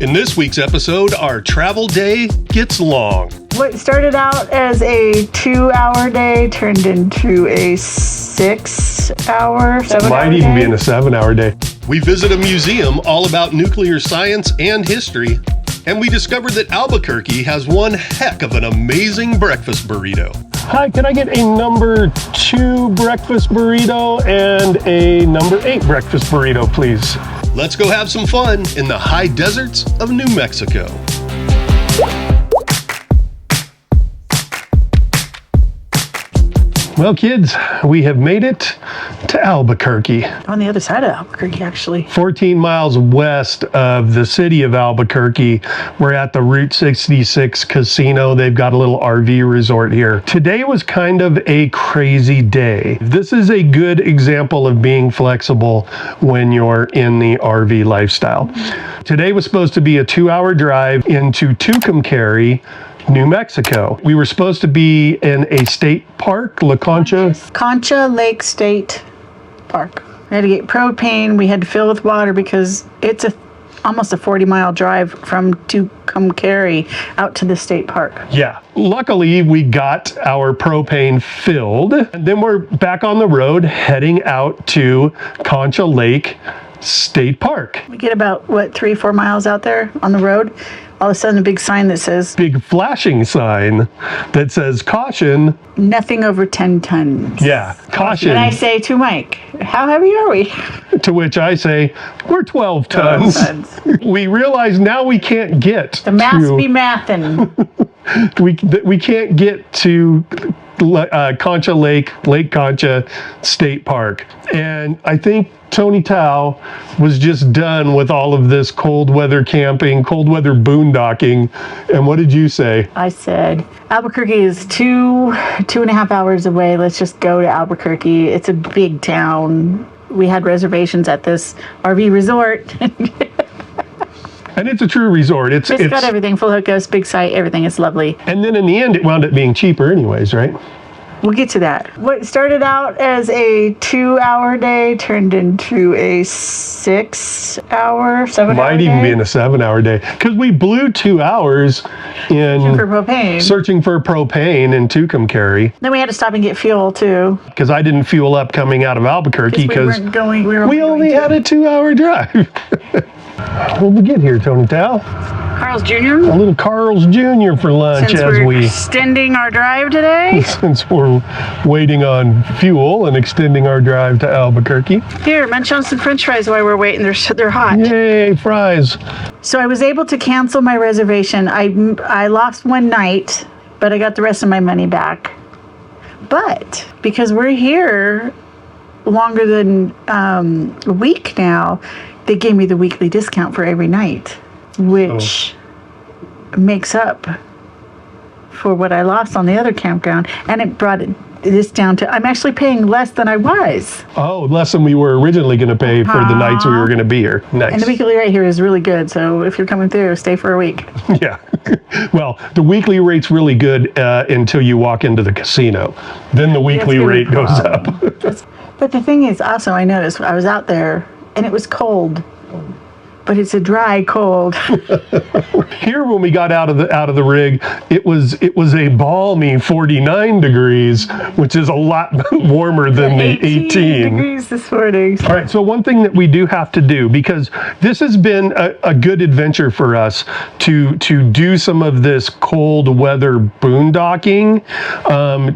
In this week's episode, our travel day gets long. What started out as a 2-hour day turned into a 6-hour, 7-hour Might even be in a 7-hour day. We visit a museum all about nuclear science and history, and we discovered that Albuquerque has one heck of an amazing breakfast burrito. Hi, can I get a number 2 breakfast burrito and a number 8 breakfast burrito, please? Let's go have some fun in the high deserts of New Mexico. Well, kids, we have made it to Albuquerque. On the other side of Albuquerque, actually. 14 miles west of the city of Albuquerque. We're at the Route 66 casino. They've got a little RV resort here. Today was kind of a crazy day. This is a good example of being flexible when you're in the RV lifestyle. Today was supposed to be a 2-hour drive into Tucumcari, New Mexico. We were supposed to be in a state park, La Concha. Concha Lake State Park. We had to get propane. We had to fill with water because it's almost a 40-mile drive from Tucumcari out to the state park. Yeah. Luckily, we got our propane filled. And then we're back on the road heading out to Concha Lake State Park. We get about, 3-4 miles out there on the road. All of a sudden, a big sign that says... Big flashing sign that says, caution. Nothing over 10 tons. Yeah, caution. And I say to Mike, how heavy are we? To which I say, we're 12 tons. 12 tons. We realize now we can't get The maths be mathin'. we can't get to Concha Lake Concha State Park. And I think Tony Tao was just done with all of this cold weather camping, cold weather boondocking. And what did you say? I said, Albuquerque is 2.5 hours away. Let's just go to Albuquerque. It's a big town. We had reservations at this RV resort. And it's a true resort. It's got everything, full hookups, big site, everything. It's lovely. And then in the end, it wound up being cheaper anyways, right? We'll get to that. What started out as a 2-hour day turned into a 6-hour, 7-hour Might day. even be in a 7-hour day. Because we blew 2 hours in searching for propane in Tucumcari. Then we had to stop and get fuel too. Because I didn't fuel up coming out of Albuquerque because we only had a 2-hour drive. What did we get here, Tony Tao? Carl's Jr. A little Carl's Jr. for lunch Since we're extending our drive today. Since we're waiting on fuel and extending our drive to Albuquerque. Here, munch on some French fries while we're waiting. They're hot. Yay, fries. So I was able to cancel my reservation. I lost one night, but I got the rest of my money back. But because we're here longer than a week now, they gave me the weekly discount for every night, which makes up for what I lost on the other campground. And it brought this down to, I'm actually paying less than I was. Oh, less than we were originally going to pay for the nights we were going to be here. Nice. And the weekly rate here is really good. So if you're coming through, stay for a week. Yeah. Well, the weekly rate's really good until you walk into the casino. Then the weekly rate goes up. But the thing is, also, I noticed I was out there and it was cold, but it's a dry cold. Here, when we got out of the rig, it was a balmy 49 degrees, which is a lot warmer than the 18 degrees this morning. All right, so one thing that we do have to do, because this has been a good adventure for us to do some of this cold weather boondocking,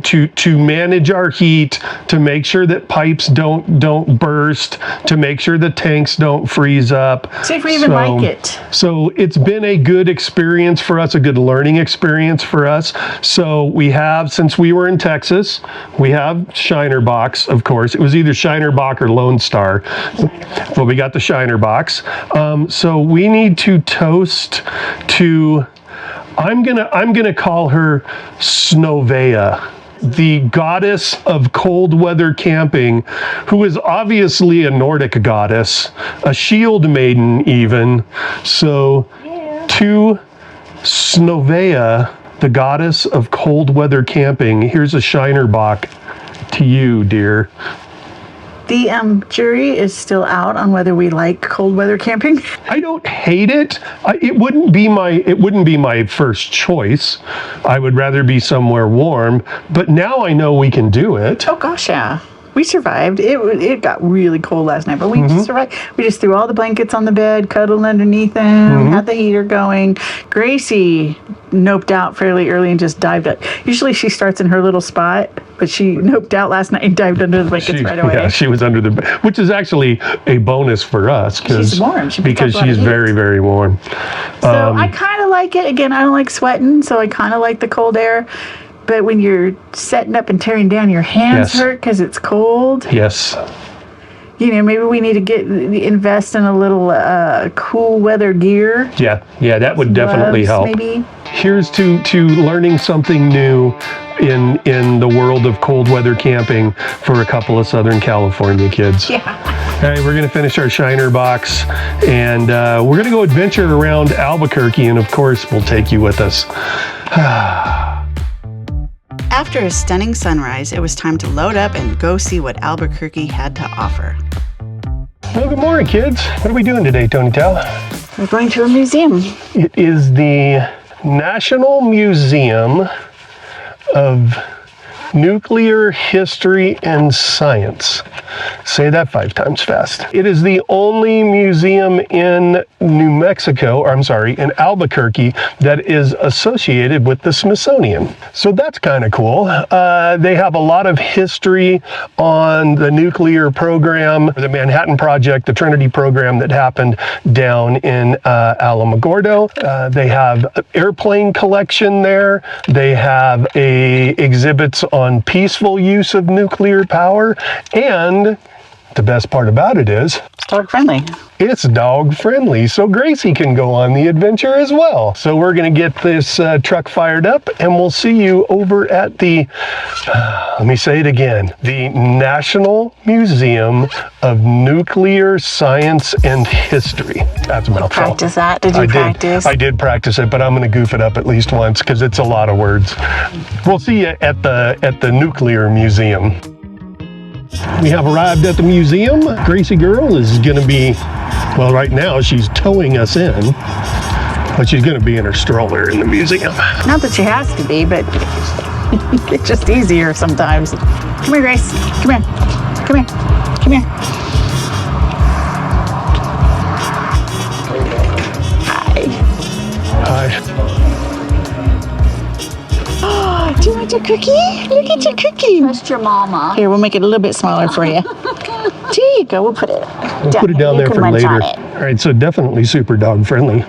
to manage our heat, to make sure that pipes don't burst, to make sure the tanks don't freeze up. See if we even like it. So it's been a good experience for us, a good learning experience for us. So we have, since we were in Texas, we have Shiner Box, of course. It was either Shiner Box or Lone Star, but we got the Shiner Box. So we need to toast to, I'm gonna call her Snovea, the goddess of cold weather camping, who is obviously a Nordic goddess, a shield maiden even. So to Snovea, the goddess of cold weather camping, here's a Shiner Bock to you, dear. The jury is still out on whether we like cold weather camping. I don't hate it. It wouldn't be my first choice. I would rather be somewhere warm, but now I know we can do it. Oh gosh, yeah. We survived. It got really cold last night, but we survived. We just threw all the blankets on the bed, cuddled underneath them, had the heater going. Gracie noped out fairly early and just dived up. Usually she starts in her little spot, but she noped out last night and dived under the blankets right away. Yeah, she was under the bed, which is actually a bonus for us she's warm. because she's very, very warm. So I kind of like it. Again, I don't like sweating, so I kind of like the cold air. But when you're setting up and tearing down, your hands hurt because it's cold. Yes. You know, maybe we need to invest in a little cool weather gear. Yeah, that would definitely help. Maybe. Here's to learning something new in the world of cold weather camping for a couple of Southern California kids. Yeah. All right, we're going to finish our Shiner box, and we're going to go adventure around Albuquerque, and of course, we'll take you with us. After a stunning sunrise, it was time to load up and go see what Albuquerque had to offer. Well, good morning, kids. What are we doing today, Tony Tal? We're going to a museum. It is the National Museum of Nuclear History and Science. Say that 5 times fast. It is the only museum in in Albuquerque that is associated with the Smithsonian. So that's kind of cool. They have a lot of history on the nuclear program, the Manhattan Project, the Trinity program that happened down in Alamogordo. They have an airplane collection there. They have exhibits on peaceful use of nuclear power, and the best part about it is Dog friendly. it's dog friendly, so Gracie can go on the adventure as well. So we're going to get this truck fired up, and we'll see you over at the, let me say it again, the National Museum of Nuclear Science and History. That's a mouthful. Practice that? Did you practice? I did practice it, but I'm going to goof it up at least once because it's a lot of words. We'll see you at the Nuclear Museum. We have arrived at the museum. Gracie girl is going to be, well, right now she's towing us in, but she's going to be in her stroller in the museum. Not that she has to be, but it's just easier sometimes. Come here, Grace. Come here. Come here. Come here. Hi. Do you want your cookie? Look at your cookie. Trust your mama. Here, we'll make it a little bit smaller for you. There you go. We'll put it down there for later. All right, so definitely super dog friendly.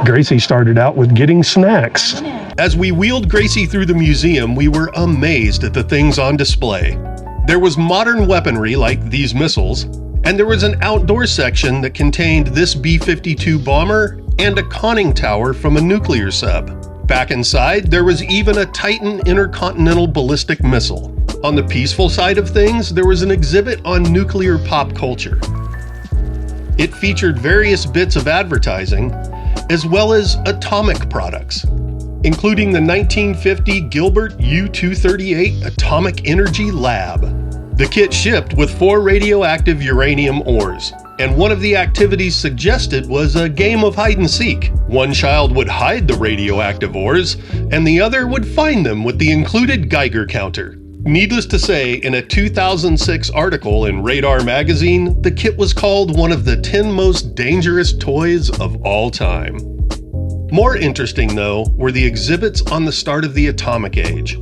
Gracie started out with getting snacks. As we wheeled Gracie through the museum, we were amazed at the things on display. There was modern weaponry like these missiles, and there was an outdoor section that contained this B-52 bomber and a conning tower from a nuclear sub. Back inside, there was even a Titan intercontinental ballistic missile. On the peaceful side of things, there was an exhibit on nuclear pop culture. It featured various bits of advertising, as well as atomic products, including the 1950 Gilbert U-238 Atomic Energy Lab. The kit shipped with 4 radioactive uranium ores, and one of the activities suggested was a game of hide and seek. One child would hide the radioactive ores, and the other would find them with the included Geiger counter. Needless to say, in a 2006 article in Radar magazine, the kit was called one of the 10 most dangerous toys of all time. More interesting, though, were the exhibits on the start of the atomic age.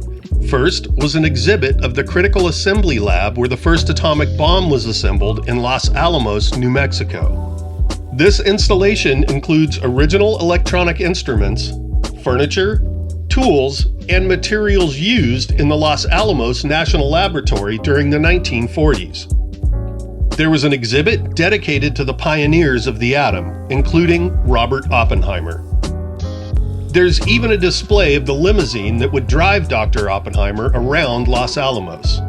First was an exhibit of the Critical Assembly Lab where the first atomic bomb was assembled in Los Alamos, New Mexico. This installation includes original electronic instruments, furniture, tools, and materials used in the Los Alamos National Laboratory during the 1940s. There was an exhibit dedicated to the pioneers of the atom, including Robert Oppenheimer. There's even a display of the limousine that would drive Dr. Oppenheimer around Los Alamos.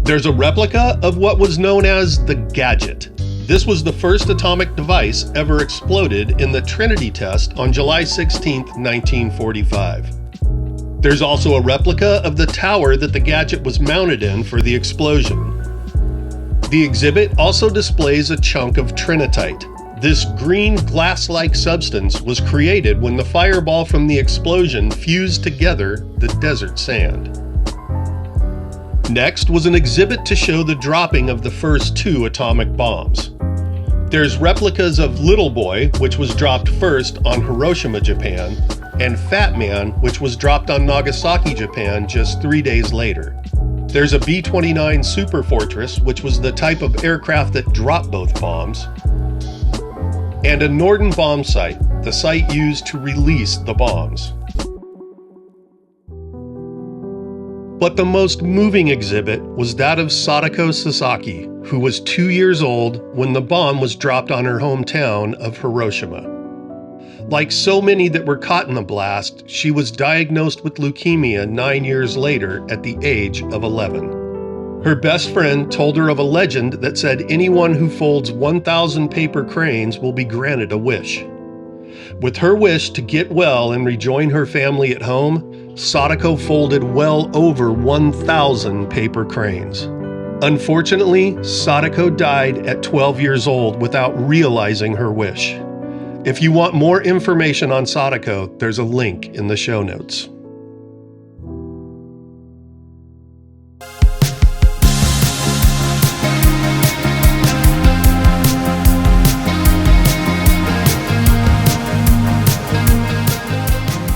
There's a replica of what was known as the Gadget. This was the first atomic device ever exploded in the Trinity test on July 16, 1945. There's also a replica of the tower that the Gadget was mounted in for the explosion. The exhibit also displays a chunk of trinitite. This green glass-like substance was created when the fireball from the explosion fused together the desert sand. Next was an exhibit to show the dropping of the first 2 atomic bombs. There's replicas of Little Boy, which was dropped first on Hiroshima, Japan, and Fat Man, which was dropped on Nagasaki, Japan just 3 days later. There's a B-29 Super Fortress, which was the type of aircraft that dropped both bombs, and a Norden bomb site, the site used to release the bombs. But the most moving exhibit was that of Sadako Sasaki, who was 2 years old when the bomb was dropped on her hometown of Hiroshima. Like so many that were caught in the blast, she was diagnosed with leukemia 9 years later at the age of 11. Her best friend told her of a legend that said anyone who folds 1,000 paper cranes will be granted a wish. With her wish to get well and rejoin her family at home, Sadako folded well over 1,000 paper cranes. Unfortunately, Sadako died at 12 years old without realizing her wish. If you want more information on Sadako, there's a link in the show notes.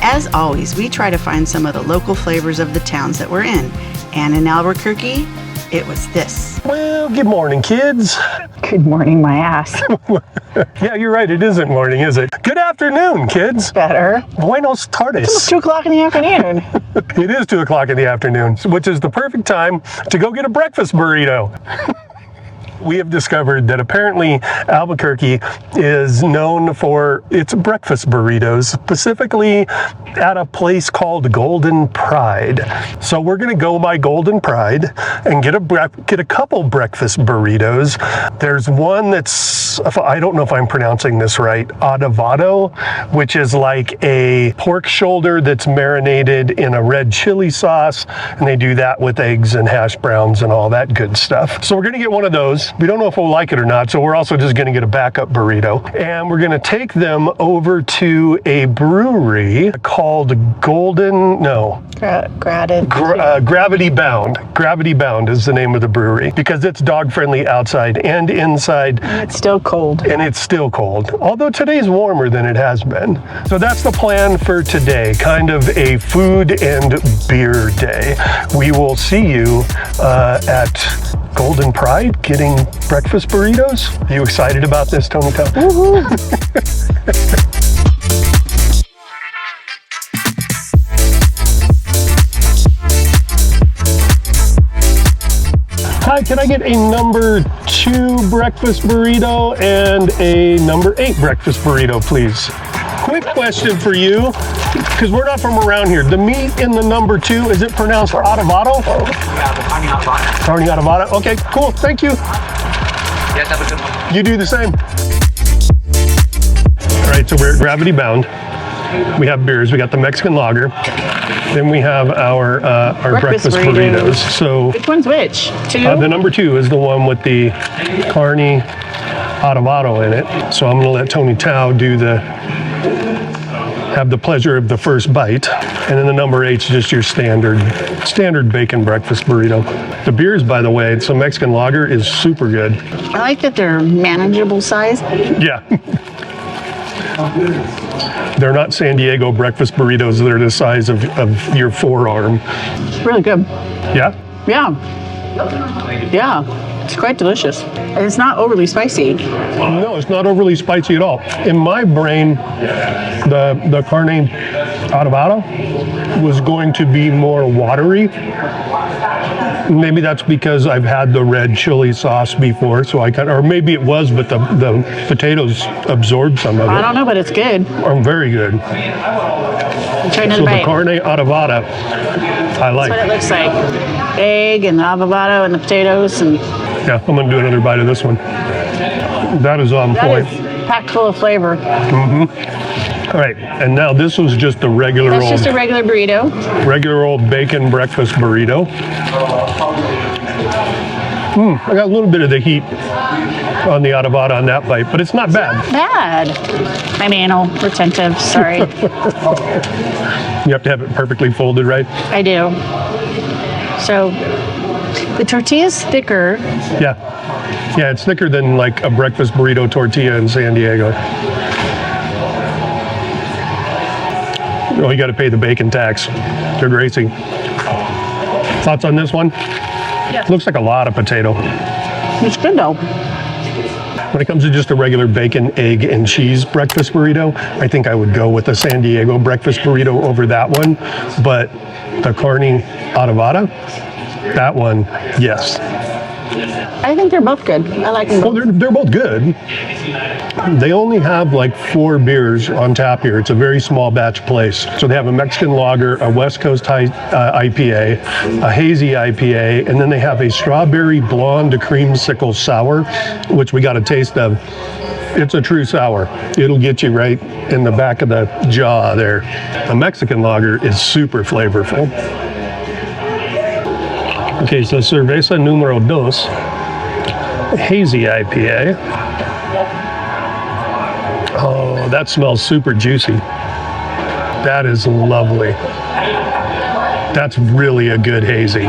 As always, we try to find some of the local flavors of the towns that we're in. And in Albuquerque, it was this. Well, good morning, kids. Good morning, my ass. Yeah, you're right. It isn't morning, is it? Good afternoon, kids. Better. Buenos It's tardes. 2 o'clock in the afternoon. It is 2 o'clock in the afternoon, which is the perfect time to go get a breakfast burrito. We have discovered that apparently Albuquerque is known for its breakfast burritos, specifically at a place called Golden Pride. So we're going to go by Golden Pride and get a couple breakfast burritos. There's one that's, I don't know if I'm pronouncing this right, adovada, which is like a pork shoulder that's marinated in a red chili sauce, and they do that with eggs and hash browns and all that good stuff. So we're going to get one of those. We don't know if we'll like it or not, so we're also just going to get a backup burrito. And we're going to take them over to a brewery called Gravity Bound. Gravity Bound is the name of the brewery because it's dog friendly outside and inside. And it's still cold. And it's still cold, although today's warmer than it has been. So that's the plan for today, kind of a food and beer day. We will see you at Golden Pride getting breakfast burritos. Are you excited about this, Tony? Woohoo! Hi, can I get a number 2 breakfast burrito and a number 8 breakfast burrito, please? Quick question for you, because we're not from around here. The meat in the number 2, is it pronounced adovada? Yeah, the carne adovada. Carne adovada. Okay, cool. Thank you. Yes, have a good one. You do the same. All right, so we're at Gravity Bound. We have beers. We got the Mexican lager. Then we have our breakfast burritos. So Which one's which? 2? the number 2 is the one with the carne adovada in it. So I'm going to let Tony Tao have the pleasure of the first bite. And then the number 8 is just your standard bacon breakfast burrito. The beers, by the way, so Mexican lager is super good. I like that they're manageable size. Yeah. They're not San Diego breakfast burritos. They're the size of your forearm. Really good. Yeah? Yeah. Yeah. It's quite delicious. And it's not overly spicy. No, it's not overly spicy at all. In my brain, the carne adovada was going to be more watery. Maybe that's because I've had the red chili sauce before, so or maybe it was, but the potatoes absorbed some of it. I don't know, but it's good. Very good. Try another So the bite. carne adovada, I like. That's what it looks like. Egg and the avocado and the potatoes and Yeah, I'm gonna do another bite of this one. That is on that point. is packed full of flavor. All right, and now this was just a regular That's just a regular burrito. regular old bacon breakfast burrito. I got a little bit of the heat on the adovada on that bite, but it's not bad. Bad. I'm anal retentive. Sorry. You have to have it perfectly folded, right? I do. So the tortilla's thicker. Yeah. Yeah, it's thicker than like a breakfast burrito tortilla in San Diego. Oh, you got to pay the bacon tax. They're Gracie. Thoughts on this one? Yeah. Looks like a lot of potato. It's good though. When it comes to just a regular bacon, egg, and cheese breakfast burrito, I think I would go with the San Diego breakfast burrito over that one. But the carne adovada, that one, yes. I think they're both good. I like them Well, both. they're both good. They only have like 4 beers on tap here. It's a very small batch place. So they have a Mexican lager, a West Coast IPA, a hazy IPA, and then they have a strawberry blonde creamsicle sour, which we got a taste of. It's a true sour. It'll get you right in the back of the jaw there. The Mexican lager is super flavorful. Okay, so cerveza número 2, hazy IPA. Oh, that smells super juicy. That is lovely. That's really a good hazy.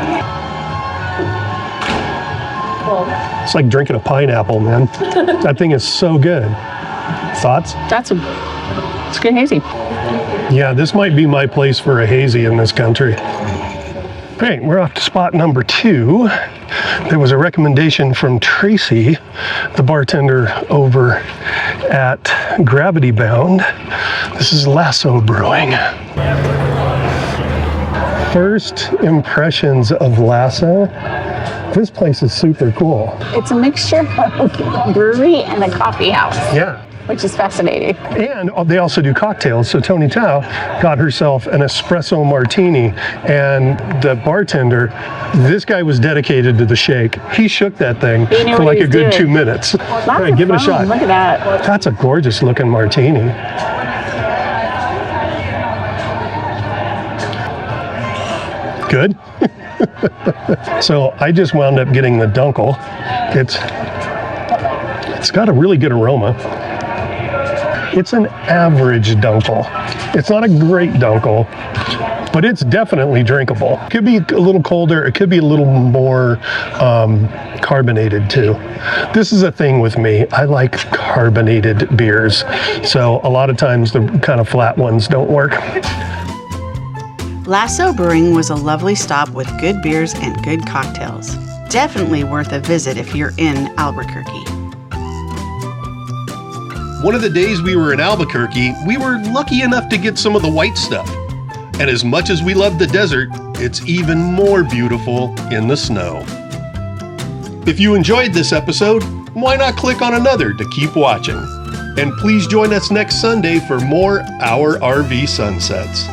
It's like drinking a pineapple, man. That thing is so good. Thoughts? It's good hazy. Yeah, this might be my place for a hazy in this country. Great, we're off to spot number 2. There was a recommendation from Tracy, the bartender over at Gravity Bound. This is Lasso Brewing. First impressions of Lasso. This place is super cool. It's a mixture of a brewery and a coffee house, Yeah. which is fascinating. And they also do cocktails. So Tony Tao got herself an espresso martini, and the bartender, this guy was dedicated to the shake. He shook that thing He knew for what like he a was good doing. 2 minutes. Lots All right, of give it a fun. shot. Look at that. That's a gorgeous looking martini. Good. So I just wound up getting the Dunkel. It's got a really good aroma. It's an average Dunkel. It's not a great Dunkel, but it's definitely drinkable. It could be a little colder. It could be a little more carbonated too. This is a thing with me. I like carbonated beers. So a lot of times the kind of flat ones don't work. Lasso Brewing was a lovely stop with good beers and good cocktails. Definitely worth a visit if you're in Albuquerque. One of the days we were in Albuquerque, we were lucky enough to get some of the white stuff. And as much as we love the desert, it's even more beautiful in the snow. If you enjoyed this episode, why not click on another to keep watching? And please join us next Sunday for more Our RV Sunsets.